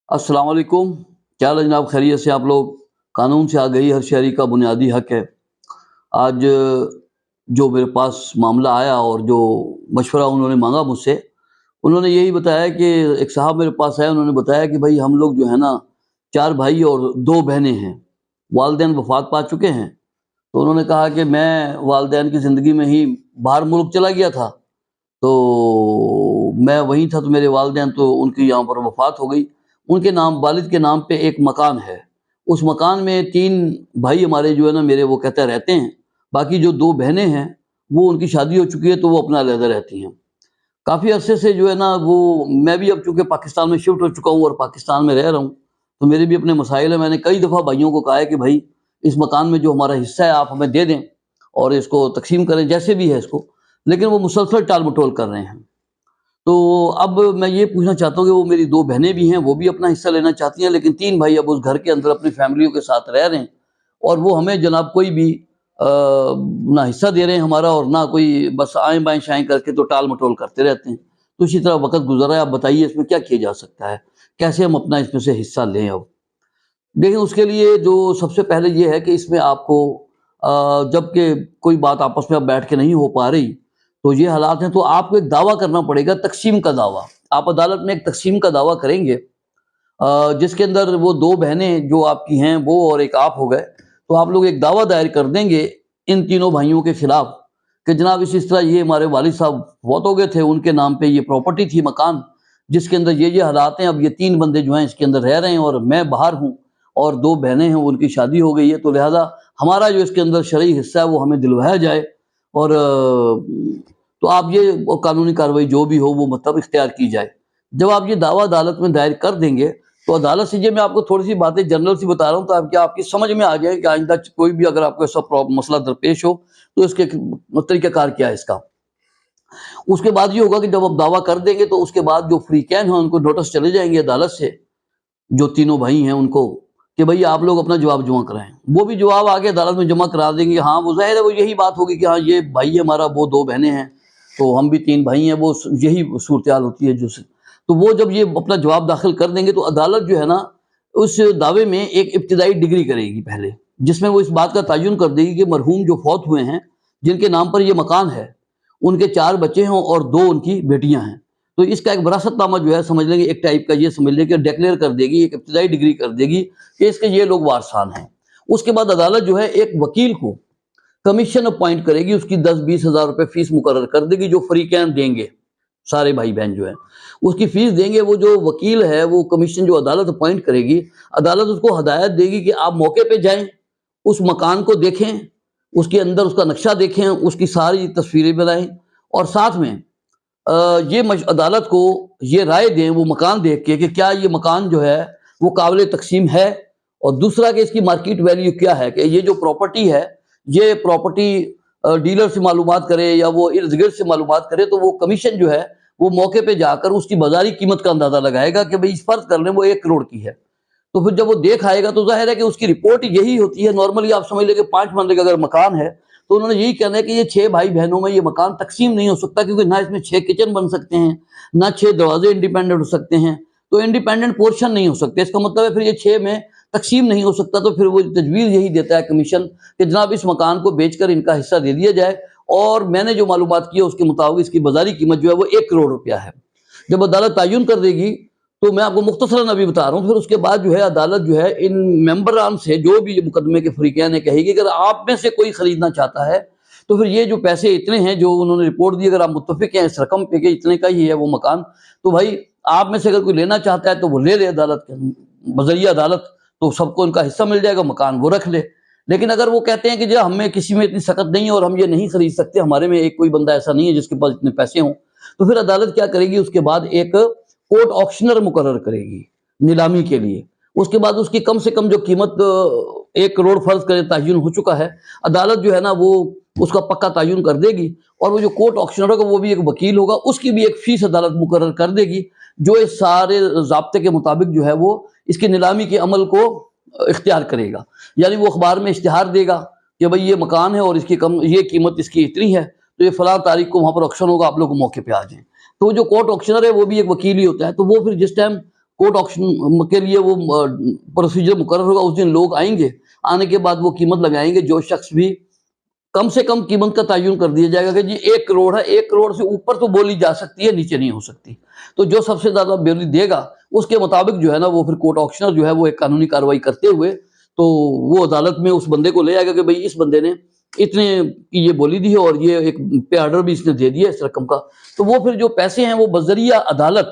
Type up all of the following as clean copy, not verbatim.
अस्सलाम वालेकुम। क्या हाल है जनाब, खैरियत से आप लोग? कानून से आगाही हर शहरी का बुनियादी हक है। आज जो मेरे पास मामला आया और जो मशवरा उन्होंने मांगा मुझसे, उन्होंने यही बताया कि एक साहब मेरे पास आए, उन्होंने बताया कि भाई हम लोग जो है ना 4 भाई और 2 बहनें हैं। वालिदैन वफ़ात पा चुके हैं। तो उन्होंने कहा कि मैं वालिदैन की ज़िंदगी में ही बाहर मुल्क चला गया था, तो मैं वहीं था, तो मेरे वालिदैन तो उनकी यहाँ पर वफ़ात हो गई। उनके नाम, वालिद के नाम पे एक मकान है। उस मकान में 3 भाई हमारे जो है ना मेरे, वो कहते हैं रहते हैं। बाकी जो 2 बहनें हैं, वो उनकी शादी हो चुकी है, तो वो अपना अलग रहती हैं। काफ़ी अरसे से जो है ना वो, मैं भी अब चूँकि पाकिस्तान में शिफ्ट हो चुका हूँ और पाकिस्तान में रह रहा हूँ, तो मेरे भी अपने मसाइल हैं। मैंने कई दफ़ा भाइयों को कहा है कि भाई इस मकान में जो हमारा हिस्सा है आप हमें दे दें और इसको तक़सीम करें जैसे भी है इसको, लेकिन वो मुसलसल टाल-मटोल कर रहे हैं। तो अब मैं ये पूछना चाहता हूँ कि वो मेरी 2 बहनें भी हैं, वो भी अपना हिस्सा लेना चाहती हैं, लेकिन 3 भाई अब उस घर के अंदर अपनी फैमिलियों के साथ रह रहे हैं और वो हमें जनाब कोई भी ना हिस्सा दे रहे हैं हमारा, और ना कोई, बस आएँ-बाएँ शाएँ करके तो टाल-मटोल करते रहते हैं। तो इसी तरह वक़्त गुज़र रहा है। आप बताइए इसमें क्या किया जा सकता है? कैसे हम अपना इसमें से हिस्सा लें अब? देखिए, उसके लिए जो सबसे पहले ये है कि इसमें आपको जबकि कोई बात आपस में अब बैठ के नहीं हो पा रही, तो ये हालात हैं, तो आपको एक दावा करना पड़ेगा, तक़सीम का दावा। आप अदालत में एक तक़सीम का दावा करेंगे, जिसके अंदर वो 2 बहनें जो आपकी हैं वो और एक आप हो गए, तो आप लोग एक दावा दायर कर देंगे इन तीनों भाइयों के खिलाफ कि जनाब इस तरह ये हमारे वालिद साहब फौत हो गए थे, उनके नाम पे ये प्रॉपर्टी थी, मकान, जिसके अंदर ये हालात हैं। अब ये 3 बंदे जो हैं इसके अंदर रह रहे हैं और मैं बाहर हूँ और 2 बहनें हैं, उनकी शादी हो गई है, तो लिहाजा हमारा जो इसके अंदर शरई हिस्सा है वो हमें दिलवाया जाए। और तो आप ये कानूनी कार्रवाई जो भी हो वो मतलब इख्तियार की जाए। जब आप ये दावा अदालत में दायर कर देंगे, तो अदालत से, ये मैं आपको थोड़ी सी बातें जनरल सी बता रहा हूँ, तो आप क्या आपकी समझ में आ जाए कि आइंदा कोई भी अगर आपको ऐसा मसला दरपेश हो तो इसके तरीक़ाकार क्या है इसका। उसके बाद ये होगा कि जब आप दावा कर देंगे तो उसके बाद जो फ्रीकैन हैं उनको नोटिस चले जाएंगे अदालत से, जो तीनों भाई हैं उनको, कि भाई आप लोग अपना जवाब जमा कराएं। वो भी जवाब आगे अदालत में जमा करा देंगे। हाँ, वो ज़ाहिर है वो यही बात होगी कि हाँ ये भाई है हमारा, वो 2 बहनें हैं, तो हम भी 3 भाई हैं, वो यही सूरत हाल होती है जो से। तो वो जब ये अपना जवाब दाखिल कर देंगे तो अदालत जो है ना उस दावे में एक इब्तिदाई डिग्री करेगी पहले, जिसमें वो इस बात का तयन कर देगी कि मरहूम जो फौत हुए हैं, जिनके नाम पर ये मकान है, उनके 4 बच्चे हैं और 2 उनकी बेटियां हैं। तो इसका एक वरासतनामा जो है समझ लेंगे, एक टाइप का ये समझ लें कि डिक्लेयर कर देगी, एक इब्तिदाई डिग्री कर देगी कि इसके ये लोग वारसान हैं। उसके बाद अदालत जो है एक वकील को कमीशन अपॉइंट करेगी, उसकी 10-20 हज़ार रुपये फीस मुकर्रर कर देगी, जो फ्रीकैन देंगे सारे भाई बहन जो हैं उसकी फीस देंगे। वो जो वकील है वो कमीशन जो अदालत अपॉइंट करेगी, अदालत उसको हदायत देगी कि आप मौके पे जाएं, उस मकान को देखें, उसके अंदर उसका नक्शा देखें, उसकी सारी तस्वीरें बनाएं और साथ में ये अदालत को ये राय दें वो मकान देख के कि क्या ये मकान जो है वो काबिल तक़सीम है, और दूसरा कि इसकी मार्केट वैल्यू क्या है, कि ये जो प्रॉपर्टी है ये प्रॉपर्टी डीलर से मालूमात करे या वो इर्द गिर्द से मालूमात करे, तो वो कमीशन जो है वो मौके पे जाकर उसकी बाजारी कीमत का अंदाजा लगाएगा कि भाई फर्ज कर लें वो 1 करोड़ की है। तो फिर जब वो देख आएगा तो जाहिर है कि उसकी रिपोर्ट यही होती है। नॉर्मली आप समझ लें कि 5 मरले का अगर मकान है तो उन्होंने यही कहना है कि ये 6 भाई बहनों में ये मकान तकसीम नहीं हो सकता, क्योंकि ना इसमें 6 किचन बन सकते हैं, ना 6 दरवाजे इंडिपेंडेंट हो सकते हैं, तो इंडिपेंडेंट पोर्शन नहीं हो सकते। इसका मतलब है फिर ये 6 में तकसीम नहीं हो सकता। तो फिर वो तजवीज़ यही देता है कमीशन कि जनाब इस मकान को बेचकर इनका हिस्सा दे दिया जाए, और मैंने जो मालूमात की है उसके मुताबिक इसकी बाजारी कीमत जो है वो 1 करोड़ रुपया है। जब अदालत तयन कर देगी तो मैं आपको मुख्तसरन अभी बता रहा हूँ, फिर उसके बाद जो है अदालत जो है इन मेंबरान से, जो भी मुकदमे के फरीक़ैन है, कहेगी कि अगर आप में से कोई ख़रीदना चाहता है तो फिर ये जो पैसे इतने हैं जो उन्होंने रिपोर्ट दी, अगर आप मुत्तफ़िक हैं इस रकम पे कि इतने का ही है वो मकान, तो भाई आप में से अगर कोई लेना चाहता है तो वो ले ले अदालत के बज़रिया अदालत, तो सबको उनका हिस्सा मिल जाएगा, मकान वो रख ले। लेकिन अगर वो कहते हैं कि जो हमें किसी में इतनी सख्त नहीं है और हम ये नहीं खरीद सकते, हमारे में एक कोई बंदा ऐसा नहीं है जिसके पास इतने पैसे हों, तो फिर अदालत क्या करेगी, उसके बाद एक कोर्ट ऑक्शनर मुकर्रर करेगी नीलामी के लिए। उसके बाद उसकी कम से कम जो कीमत 1 करोड़ फर्ज करे तयन हो चुका है, अदालत जो है ना वो उसका पक्का तयन कर देगी, और वो जो कोर्ट ऑक्शनर होगा वो भी एक वकील होगा, उसकी भी एक फीस अदालत मुकर्रर कर देगी, जो इस सारे ज़ाब्ते के मुताबिक जो है वो इसकी नीलामी के अमल को इख्तियार करेगा। यानी वो अखबार में इश्तिहार देगा कि भाई ये मकान है और इसकी ये कीमत इसकी इतनी है, तो ये फलां तारीख को वहाँ पर ऑक्शन होगा, आप लोग मौके पर आ जाएँ। तो जो कोर्ट ऑक्शनर है वो भी एक वकील ही होता है। तो वो फिर जिस टाइम कोर्ट ऑक्शन के लिए वो प्रोसीजर मुकर्रर होगा, उस दिन लोग आएंगे, आने के बाद वो कीमत लगाएंगे, जो शख्स भी कम से कम कीमत का तयन कर दिया जाएगा कि जी 1 करोड़ है, 1 करोड़ से ऊपर तो बोली जा सकती है, नीचे नहीं हो सकती। तो जो सबसे ज्यादा बोली देगा उसके मुताबिक जो है ना वो फिर कोर्ट ऑक्शनर जो है वो एक कानूनी कार्रवाई करते हुए तो वो अदालत में उस बंदे को ले आएगा कि भाई इस बंदे ने इतने की ये बोली दी है और ये एक पे आर्डर भी इसने दे दिया इस रकम का। तो वो फिर जो पैसे हैं वो बजरिया अदालत,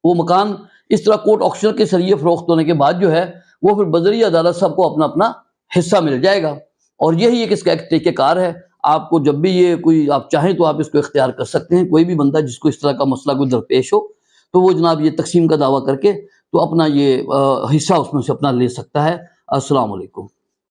वो मकान इस तरह कोर्ट ऑक्शनर के जरिए फरोख्त होने के बाद जो है वो फिर बजरिया अदालत सबको अपना अपना हिस्सा मिल जाएगा। और यही एक इसका एक तरीक़ेकार है। आपको जब भी ये कोई आप चाहें तो आप इसको इख्तियार कर सकते हैं। कोई भी बंदा जिसको इस तरह का मसला कोई दरपेश हो तो वो जनाब ये तकसीम का दावा करके तो अपना ये हिस्सा उसमें से अपना ले सकता है। अस्सलाम वालेकुम।